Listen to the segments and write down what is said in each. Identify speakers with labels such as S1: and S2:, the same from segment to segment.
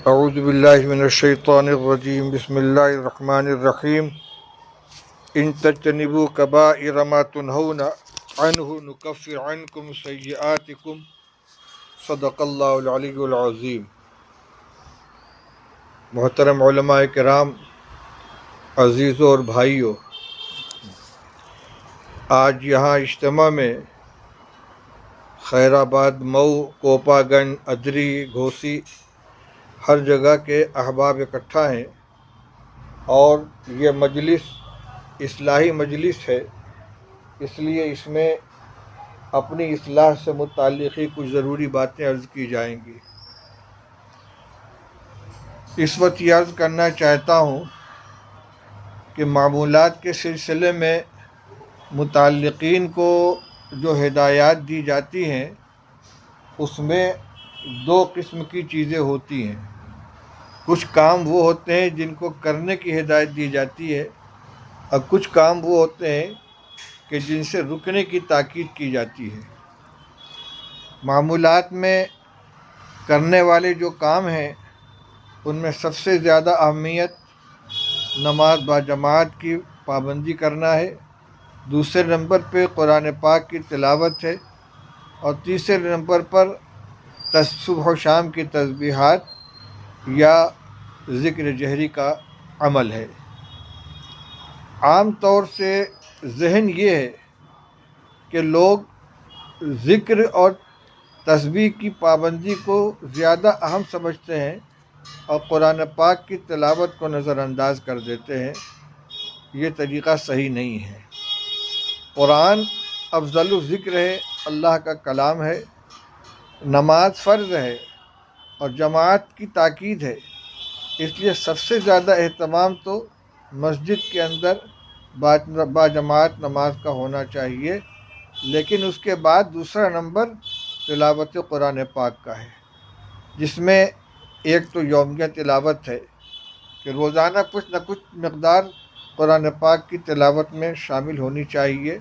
S1: اعوذ باللہ من الشیطان الرجیم بسم اللہ الرحمن الرحیم ان تجتنبوا کبائر ما تنہون عنہ نکفر عنکم سیئاتکم صدق اللہ العلی العظیم۔ محترم علماء کرام، عزیزوں اور بھائیوں، آج یہاں اجتماع میں خیر آباد، مئو، کوپا گنج، ادری، گھوسی، ہر جگہ کے احباب اکٹھا ہیں، اور یہ مجلس اصلاحی مجلس ہے، اس لیے اس میں اپنی اصلاح سے متعلق ہی کچھ ضروری باتیں عرض کی جائیں گی۔ اس وقت یہ عرض کرنا چاہتا ہوں کہ معمولات کے سلسلے میں متعلقین کو جو ہدایات دی جاتی ہیں اس میں دو قسم کی چیزیں ہوتی ہیں۔ کچھ کام وہ ہوتے ہیں جن کو کرنے کی ہدایت دی جاتی ہے، اور کچھ کام وہ ہوتے ہیں کہ جن سے رکنے کی تاکید کی جاتی ہے۔ معمولات میں کرنے والے جو کام ہیں ان میں سب سے زیادہ اہمیت نماز باجماعت کی پابندی کرنا ہے، دوسرے نمبر پہ قرآن پاک کی تلاوت ہے، اور تیسرے نمبر پر صبح و شام کی تسبیحات یا ذکر جہری کا عمل ہے۔ عام طور سے ذہن یہ ہے کہ لوگ ذکر اور تسبیح کی پابندی کو زیادہ اہم سمجھتے ہیں اور قرآن پاک کی تلاوت کو نظر انداز کر دیتے ہیں۔ یہ طریقہ صحیح نہیں ہے۔ قرآن افضل الذکر ہے، اللہ کا کلام ہے، نماز فرض ہے اور جماعت کی تاکید ہے، اس لیے سب سے زیادہ اہتمام تو مسجد کے اندر باجماعت نماز کا ہونا چاہیے، لیکن اس کے بعد دوسرا نمبر تلاوت قرآن پاک کا ہے، جس میں ایک تو یومیہ تلاوت ہے کہ روزانہ کچھ نہ کچھ مقدار قرآن پاک کی تلاوت میں شامل ہونی چاہیے۔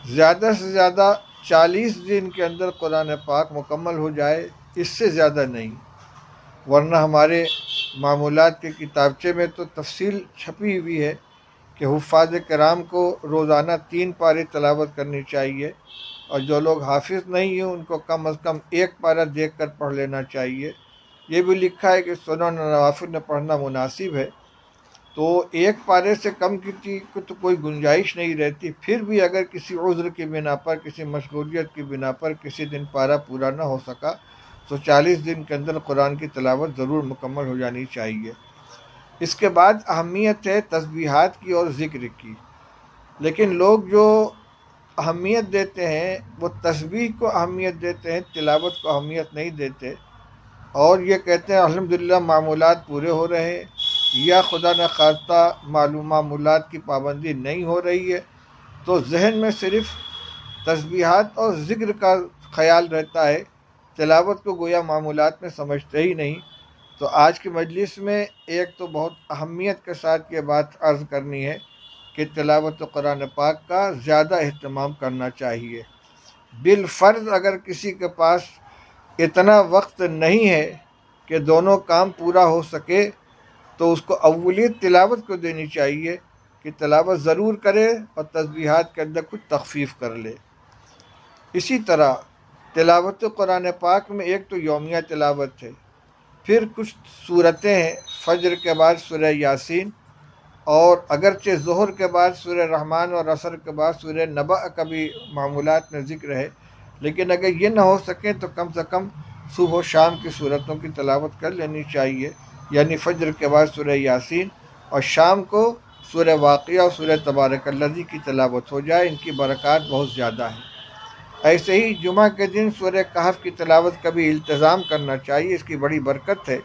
S1: زیادہ سے زیادہ 40 دن کے اندر قرآن پاک مکمل ہو جائے، اس سے زیادہ نہیں، ورنہ ہمارے معمولات کے کتابچے میں تو تفصیل چھپی ہوئی ہے کہ حفاظ کرام کو روزانہ 3 پارے تلاوت کرنی چاہیے، اور جو لوگ حافظ نہیں ہیں ان کو کم از کم 1 پارہ دیکھ کر پڑھ لینا چاہیے۔ یہ بھی لکھا ہے کہ سنن نوافل میں پڑھنا مناسب ہے، تو 1 پارے سے کم کی تو کوئی گنجائش نہیں رہتی۔ پھر بھی اگر کسی عذر کی بنا پر، کسی مشغولیت کی بنا پر کسی دن پارہ پورا نہ ہو سکا تو 40 دن کے اندر قرآن کی تلاوت ضرور مکمل ہو جانی چاہیے۔ اس کے بعد اہمیت ہے تسبیحات کی اور ذکر کی، لیکن لوگ جو اہمیت دیتے ہیں وہ تسبیح کو اہمیت دیتے ہیں، تلاوت کو اہمیت نہیں دیتے، اور یہ کہتے ہیں الحمدللہ معمولات پورے ہو رہے ہیں، یا خدا نخواستہ معمولات کی پابندی نہیں ہو رہی ہے، تو ذہن میں صرف تسبیحات اور ذکر کا خیال رہتا ہے، تلاوت کو گویا معمولات میں سمجھتے ہی نہیں۔ تو آج کی مجلس میں ایک تو بہت اہمیت کے ساتھ یہ بات عرض کرنی ہے کہ تلاوت قرآن پاک کا زیادہ اہتمام کرنا چاہیے۔ بالفرض اگر کسی کے پاس اتنا وقت نہیں ہے کہ دونوں کام پورا ہو سکے تو اس کو اولیت تلاوت کو دینی چاہیے کہ تلاوت ضرور کرے اور تسبیحات کے اندر کچھ تخفیف کر لے۔ اسی طرح تلاوت قرآن پاک میں ایک تو یومیہ تلاوت ہے، پھر کچھ صورتیں ہیں، فجر کے بعد سورہ یاسین، اور اگرچہ ظہر کے بعد سورہ رحمان اور عصر کے بعد سورہ نبأ کا بھی معمولات میں ذکر ہے، لیکن اگر یہ نہ ہو سکے تو کم سے کم صبح و شام کی صورتوں کی تلاوت کر لینی چاہیے، یعنی فجر کے بعد سورہ یاسین اور شام کو سورہ واقعہ اور سورہ تبارک الذی کی تلاوت ہو جائے، ان کی برکات بہت زیادہ ہیں۔ ایسے ہی جمعہ کے دن سورہ کہف کی تلاوت کا بھی التزام کرنا چاہیے، اس کی بڑی برکت ہے۔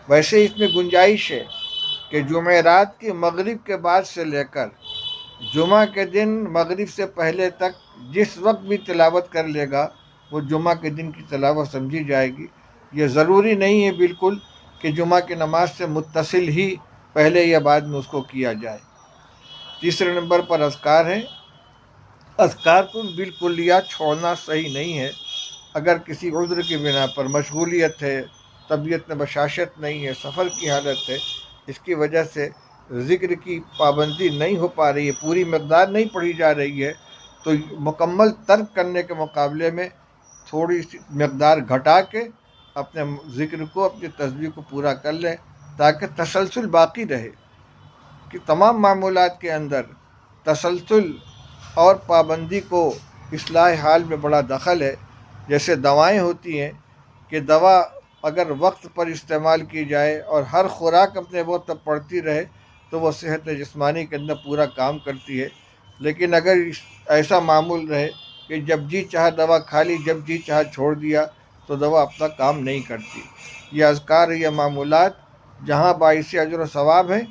S1: ویسے اس میں گنجائش ہے کہ جمعرات کی مغرب کے بعد سے لے کر جمعہ کے دن مغرب سے پہلے تک جس وقت بھی تلاوت کر لے گا وہ جمعہ کے دن کی تلاوت سمجھی جائے گی۔ یہ ضروری نہیں ہے بالکل کہ جمعہ کی نماز سے متصل ہی پہلے یا بعد میں اس کو کیا جائے۔ تیسرے نمبر پر اذکار ہیں۔ اذکار کو بالکلیات چھوڑنا صحیح نہیں ہے۔ اگر کسی عذر کی بنا پر مشغولیت ہے، طبیعت میں بشاشت نہیں ہے، سفر کی حالت ہے، اس کی وجہ سے ذکر کی پابندی نہیں ہو پا رہی ہے، پوری مقدار نہیں پڑھی جا رہی ہے، تو مکمل ترک کرنے کے مقابلے میں تھوڑی سی مقدار گھٹا کے اپنے ذکر کو، اپنی تسبیح کو پورا کر لیں، تاکہ تسلسل باقی رہے کہ تمام معمولات کے اندر تسلسل اور پابندی کو اصلاح حال میں بڑا دخل ہے۔ جیسے دوائیں ہوتی ہیں کہ دوا اگر وقت پر استعمال کی جائے اور ہر خوراک اپنے وقت پر پڑتی رہے تو وہ صحت جسمانی کے اندر پورا کام کرتی ہے، لیکن اگر ایسا معمول رہے کہ جب جی چاہا دوا کھا لی، جب جی چاہا چھوڑ دیا، تو دوا اپنا کام نہیں کرتی۔ یہ اذکار، یہ معمولات جہاں باعث اجر و ثواب ہیں،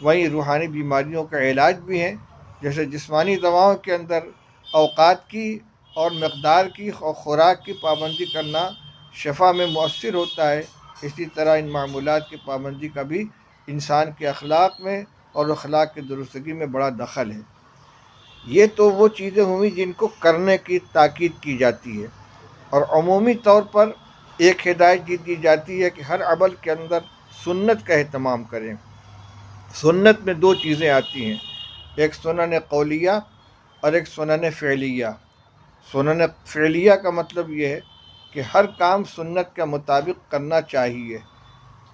S1: وہیں روحانی بیماریوں کا علاج بھی ہیں۔ جیسے جسمانی دواؤں کے اندر اوقات کی اور مقدار کی اور خوراک کی پابندی کرنا شفا میں مؤثر ہوتا ہے، اسی طرح ان معمولات کی پابندی کا بھی انسان کے اخلاق میں اور اخلاق کی درستگی میں بڑا دخل ہے۔ یہ تو وہ چیزیں ہوئیں جن کو کرنے کی تاکید کی جاتی ہے، اور عمومی طور پر ایک ہدایت یہ دی جاتی ہے کہ ہر عمل کے اندر سنت کا اہتمام کریں۔ سنت میں دو چیزیں آتی ہیں، ایک سنن قولیہ اور ایک سنن فعلیہ۔ سنن فعلیہ کا مطلب یہ ہے کہ ہر کام سنت کے مطابق کرنا چاہیے۔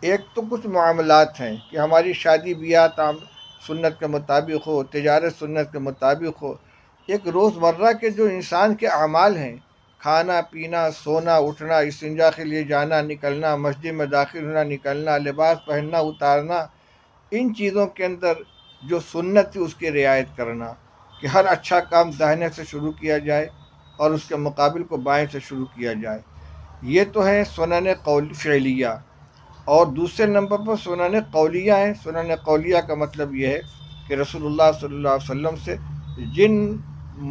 S1: ایک تو کچھ معاملات ہیں کہ ہماری شادی بیاہ سنت کے مطابق ہو، تجارت سنت کے مطابق ہو۔ ایک روزمرہ کے جو انسان کے اعمال ہیں، کھانا پینا، سونا اٹھنا، استنجا کے لیے جانا نکلنا، مسجد میں داخل ہونا نکلنا، لباس پہننا اتارنا، ان چیزوں کے اندر جو سنت ہے اس کی رعایت کرنا، کہ ہر اچھا کام داہنے سے شروع کیا جائے اور اس کے مقابل کو بائیں سے شروع کیا جائے۔ یہ تو ہے سنن فعلیہ۔ اور دوسرے نمبر پر سنن قولیہ ہیں۔ سنن قولیہ کا مطلب یہ ہے کہ رسول اللہ صلی اللہ علیہ وسلم سے جن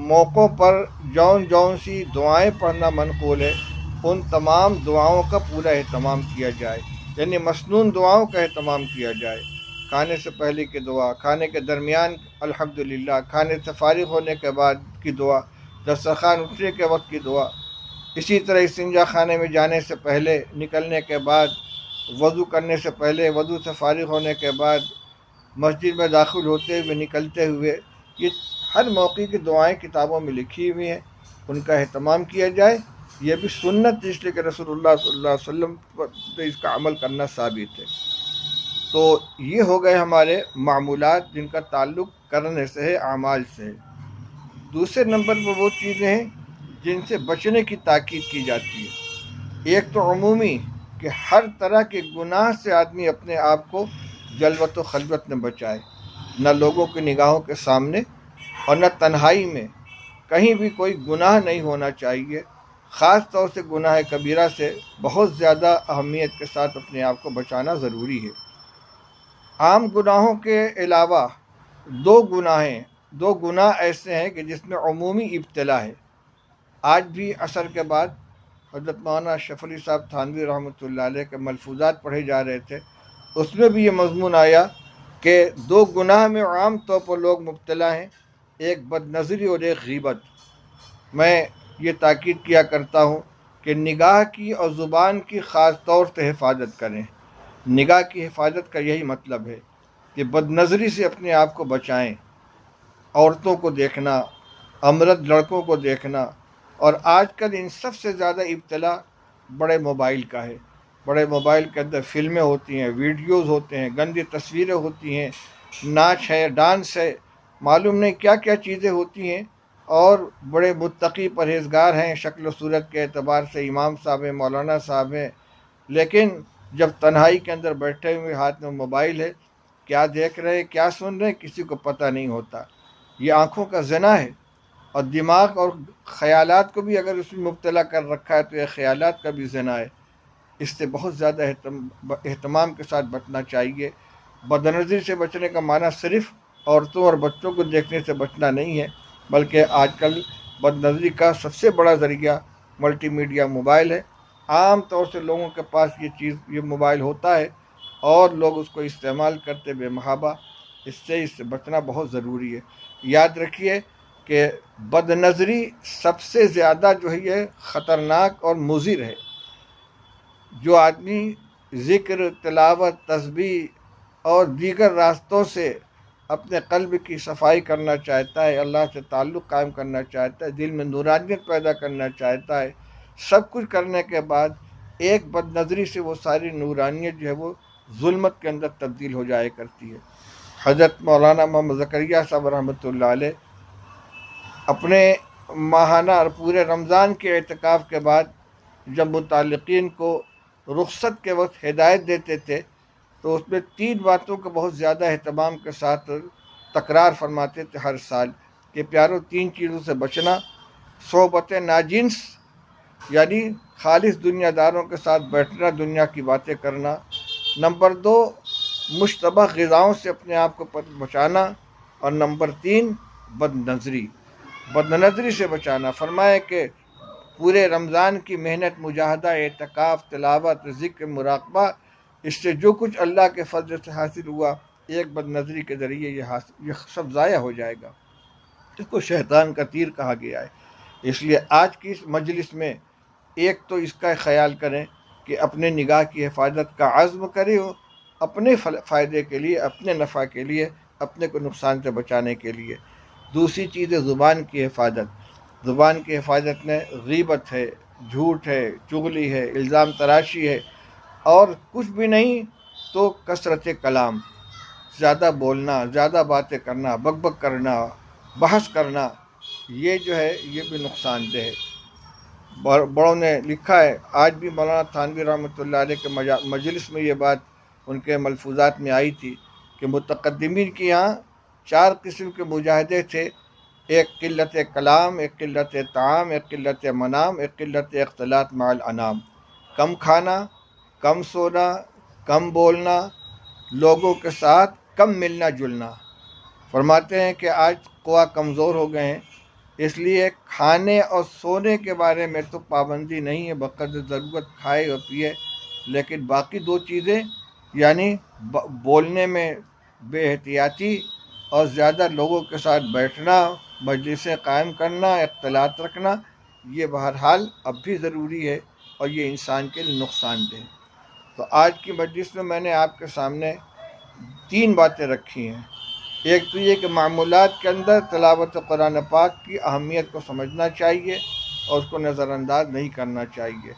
S1: موقعوں پر جون سی دعائیں پڑھنا منقول ہے، ان تمام دعاؤں کا پورا اہتمام کیا جائے، یعنی مسنون دعاؤں کا اہتمام کیا جائے۔ کھانے سے پہلے کی دعا، کھانے کے درمیان الحمدللہ، کھانے سے فارغ ہونے کے بعد کی دعا، دسترخوان اٹھنے کے وقت کی دعا، اسی طرح استنجا خانے میں جانے سے پہلے، نکلنے کے بعد، وضو کرنے سے پہلے، وضو سے فارغ ہونے کے بعد، مسجد میں داخل ہوتے ہوئے، نکلتے ہوئے، یہ ہر موقع کی دعائیں کتابوں میں لکھی ہوئی ہیں، ان کا اہتمام کیا جائے۔ یہ بھی سنت، اس لیے کہ رسول اللہ صلی اللہ علیہ وسلم پر اس کا عمل کرنا ثابت ہے۔ تو یہ ہو گئے ہمارے معمولات جن کا تعلق کرنے سے ہے، اعمال سے ہے۔ دوسرے نمبر پر وہ چیزیں ہیں جن سے بچنے کی تاکید کی جاتی ہے۔ ایک تو عمومی کہ ہر طرح کے گناہ سے آدمی اپنے آپ کو جلوت و خلوت میں بچائے، نہ لوگوں کی نگاہوں کے سامنے اور نہ تنہائی میں، کہیں بھی کوئی گناہ نہیں ہونا چاہیے۔ خاص طور سے گناہ کبیرہ سے بہت زیادہ اہمیت کے ساتھ اپنے آپ کو بچانا ضروری ہے۔ عام گناہوں کے علاوہ دو گناہ ایسے ہیں کہ جس میں عمومی ابتلا ہے۔ آج بھی عصر کے بعد حضرت مولانا اشرف علی صاحب تھانوی رحمۃ اللہ علیہ کے ملفوظات پڑھے جا رہے تھے، اس میں بھی یہ مضمون آیا کہ دو گناہ میں عام طور پر لوگ مبتلا ہیں، ایک بد نظری اور ایک غیبت۔ میں یہ تاکید کیا کرتا ہوں کہ نگاہ کی اور زبان کی خاص طور سے حفاظت کریں۔ نگاہ کی حفاظت کا یہی مطلب ہے کہ بد نظری سے اپنے آپ کو بچائیں، عورتوں کو دیکھنا، امرد لڑکوں کو دیکھنا، اور آج کل ان سب سے زیادہ ابتلا بڑے موبائل کا ہے۔ بڑے موبائل کے اندر فلمیں ہوتی ہیں، ویڈیوز ہوتے ہیں، گندی تصویریں ہوتی ہیں، ناچ ہے، ڈانس ہے، معلوم نہیں کیا کیا چیزیں ہوتی ہیں، اور بڑے متقی پرہیزگار ہیں شکل و صورت کے اعتبار سے، امام صاحب ہیں، مولانا صاحب ہیں، لیکن جب تنہائی کے اندر بیٹھے ہوئے ہاتھ میں موبائل ہے، کیا دیکھ رہے، کیا سن رہے، کسی کو پتہ نہیں ہوتا۔ یہ آنکھوں کا زنا ہے، اور دماغ اور خیالات کو بھی اگر اس میں مبتلا کر رکھا ہے تو یہ خیالات کا بھی زنا ہے۔ اس سے بہت زیادہ اہتمام کے ساتھ بچنا چاہیے۔ بدنظری سے بچنے کا معنی صرف عورتوں اور بچوں کو دیکھنے سے بچنا نہیں ہے، بلکہ آج کل بدنظری کا سب سے بڑا ذریعہ ملٹی میڈیا موبائل ہے۔ عام طور سے لوگوں کے پاس یہ موبائل ہوتا ہے اور لوگ اس کو استعمال کرتے بے محابہ۔ اس سے بچنا بہت ضروری ہے۔ یاد رکھیے کہ بد نظری سب سے زیادہ جو ہے یہ خطرناک اور مضر ہے۔ جو آدمی ذکر، تلاوت، تسبیح اور دیگر راستوں سے اپنے قلب کی صفائی کرنا چاہتا ہے، اللہ سے تعلق قائم کرنا چاہتا ہے، دل میں نورانیت پیدا کرنا چاہتا ہے، سب کچھ کرنے کے بعد ایک بد نظری سے وہ ساری نورانیت جو ہے وہ ظلمت کے اندر تبدیل ہو جایا کرتی ہے۔ حضرت مولانا محمد زکریا صاحب رحمۃ اللہ علیہ اپنے ماہانہ اور پورے رمضان کے اعتکاف کے بعد جب متعلقین کو رخصت کے وقت ہدایت دیتے تھے تو اس میں 3 باتوں کا بہت زیادہ اہتمام کے ساتھ تکرار فرماتے تھے ہر سال کہ پیارو 3 چیزوں سے بچنا، صحبت ناجنس یعنی خالص دنیا داروں کے ساتھ بیٹھنا، دنیا کی باتیں کرنا، نمبر 2 مشتبہ غذاؤں سے اپنے آپ کو بچانا، اور نمبر 3 بد نظری سے بچانا۔ فرمایا کہ پورے رمضان کی محنت، مجاہدہ، اعتکاف، تلاوت، ذکر، مراقبہ، اس سے جو کچھ اللہ کے فضل سے حاصل ہوا ایک بد نظری کے ذریعے یہ سب ضائع ہو جائے گا۔ اس کو شیطان کا تیر کہا گیا ہے۔ اس لیے آج کی اس مجلس میں ایک تو اس کا خیال کریں کہ اپنے نگاہ کی حفاظت کا عزم کرے ہو، اپنے فائدے کے لیے، اپنے نفع کے لیے، اپنے کو نقصان سے بچانے کے لیے۔ دوسری چیز ہے زبان کی حفاظت۔ زبان کی حفاظت میں غیبت ہے، جھوٹ ہے، چغلی ہے، الزام تراشی ہے، اور کچھ بھی نہیں تو کثرت کلام، زیادہ بولنا، زیادہ باتیں کرنا، بک بک کرنا، بحث کرنا، یہ جو ہے یہ بھی نقصان دہ ہے۔ بڑوں نے لکھا ہے، آج بھی مولانا تھانوی رحمۃ اللہ علیہ کے مجلس میں یہ بات ان کے ملفوظات میں آئی تھی کہ متقدمین کے یہاں 4 قسم کے مجاہدے تھے، ایک قلت کلام، ایک قلت طعام، ایک قلت منام، ایک قلت اختلاط مع الانام۔ کم کھانا، کم سونا، کم بولنا، لوگوں کے ساتھ کم ملنا جلنا۔ فرماتے ہیں کہ آج قوا کمزور ہو گئے ہیں، اس لیے کھانے اور سونے کے بارے میں تو پابندی نہیں ہے، بقدر ضرورت کھائے اور پیے، لیکن باقی 2 چیزیں یعنی بولنے میں بے احتیاطی اور زیادہ لوگوں کے ساتھ بیٹھنا، مجلسیں قائم کرنا، اختلاط رکھنا، یہ بہرحال اب بھی ضروری ہے اور یہ انسان کے لیے نقصان دہ ہے۔ تو آج کی مجلس میں میں نے آپ کے سامنے 3 باتیں رکھی ہیں۔ ایک تو یہ کہ معمولات کے اندر تلاوت قرآن پاک کی اہمیت کو سمجھنا چاہیے اور اس کو نظر انداز نہیں کرنا چاہیے۔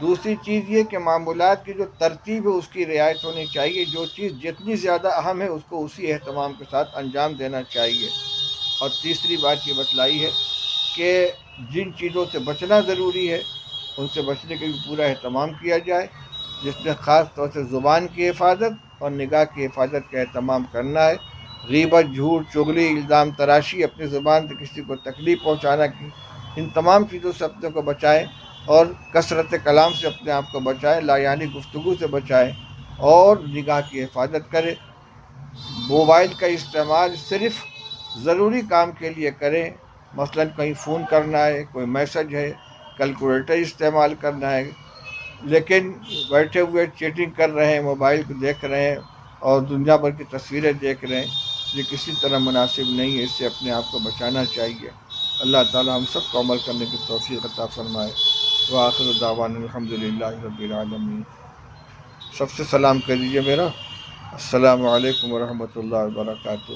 S1: دوسری چیز یہ کہ معمولات کی جو ترتیب ہے اس کی رعایت ہونی چاہیے، جو چیز جتنی زیادہ اہم ہے اس کو اسی اہتمام کے ساتھ انجام دینا چاہیے۔ اور تیسری بات یہ بتلائی ہے کہ جن چیزوں سے بچنا ضروری ہے ان سے بچنے کے بھی پورا اہتمام کیا جائے، جس میں خاص طور سے زبان کی حفاظت اور نگاہ کی حفاظت کا اہتمام کرنا ہے۔ غیبت، جھوٹ، چغلی، الزام تراشی، اپنی زبان سے کسی کو تکلیف پہنچانا، ان تمام چیزوں سے اپنے کو بچائیں، اور کثرت کلام سے اپنے آپ کو بچائیں، لا یعنی گفتگو سے بچائیں، اور نگاہ کی حفاظت کریں۔ موبائل کا استعمال صرف ضروری کام کے لیے کریں، مثلا کہیں فون کرنا ہے، کوئی میسج ہے، کیلکولیٹر استعمال کرنا ہے، لیکن بیٹھے ہوئے چیٹنگ کر رہے ہیں، موبائل کو دیکھ رہے ہیں اور دنیا بھر کی تصویریں دیکھ رہے ہیں، یہ کسی طرح مناسب نہیں ہے، اس سے اپنے آپ کو بچانا چاہیے۔ اللہ تعالی ہم سب کو عمل کرنے کی توفیق عطا فرمائے۔ وآخر دعوانا الحمدللہ رب العالمین۔ سب سے سلام کر دیجیے میرا۔ السلام علیکم ورحمۃ اللہ وبرکاتہ۔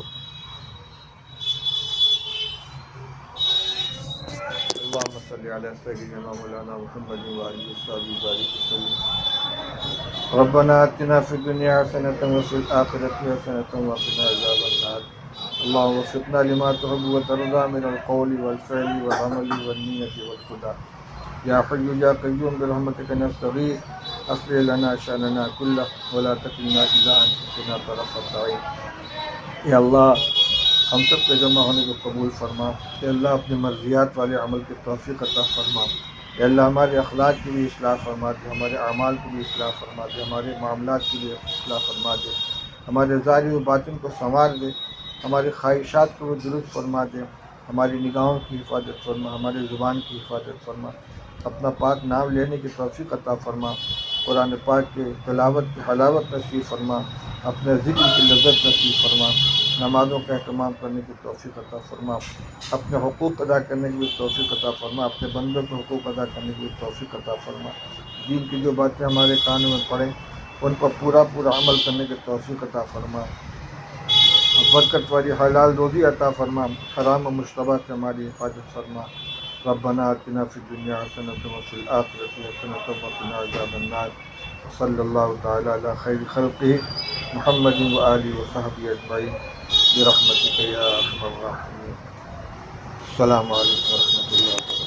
S1: اللہم صلی علی سیدنا مولانا محمد وآلہ وصحبہ بارک وسلم۔ ربنا آتنا فی الدنیا حسنۃ وفی الآخرۃ حسنۃ وقنا عذاب النار۔ اللہم وفقنا لما تحب وترضى من القول والفعل والعمل والنیت والخدا۔ یا حی یا قیوم برحمتک نستغیث، اصلح لنا شأننا کلہ ولا تکلنا الی انفسنا طرفۃ عین۔ یا اللہ ہم سب کے جمع ہونے کو قبول فرما۔ اے اللہ اپنی مرضیات والے عمل کی توفیق عطا فرما۔ اے اللہ ہمارے اخلاق کی بھی اصلاح فرما دے، ہمارے اعمال کی بھی اصلاح فرما دے، ہمارے معاملات کی بھی اصلاح فرما دے، ہمارے ظاہر و باطن کو سنوار دے، ہماری خواہشات کو بھی درست فرما دے، ہماری نگاہوں کی حفاظت فرما، ہماری زبان کی حفاظت فرما، اپنا پاک نام لینے کی توفیق عطا فرما، قرآن پاک کے تلاوت کی حلاوت نصیب فرما، اپنے ذکر کی لذت نصیب فرما، نمازوں کا اہتمام کرنے کی توفیق عطا فرما، اپنے حقوق ادا کرنے کی بھی توفیق عطا فرما، اپنے بندوں کے حقوق ادا کرنے کی بھی توفیق عطا فرما۔ دین کی جو باتیں ہمارے کانوں میں پڑیں ان پر پورا عمل کرنے کی توفیق عطا فرما، برکت والی حلال روزی عطا فرما، حرام و مشتبہ سے ہماری حفاظت فرما۔ ربنا آتنا فی الدنیا حسنۃ وفی الآخرۃ حسنۃ وقنا عذاب النار۔ صلی اللہ تعالی علی خیر خلقہ محمد وآلہ وصحبہ اجمعین برحمتک یا ارحم الراحمین۔ السلام علیکم ورحمۃ اللہ وبرکاتہ۔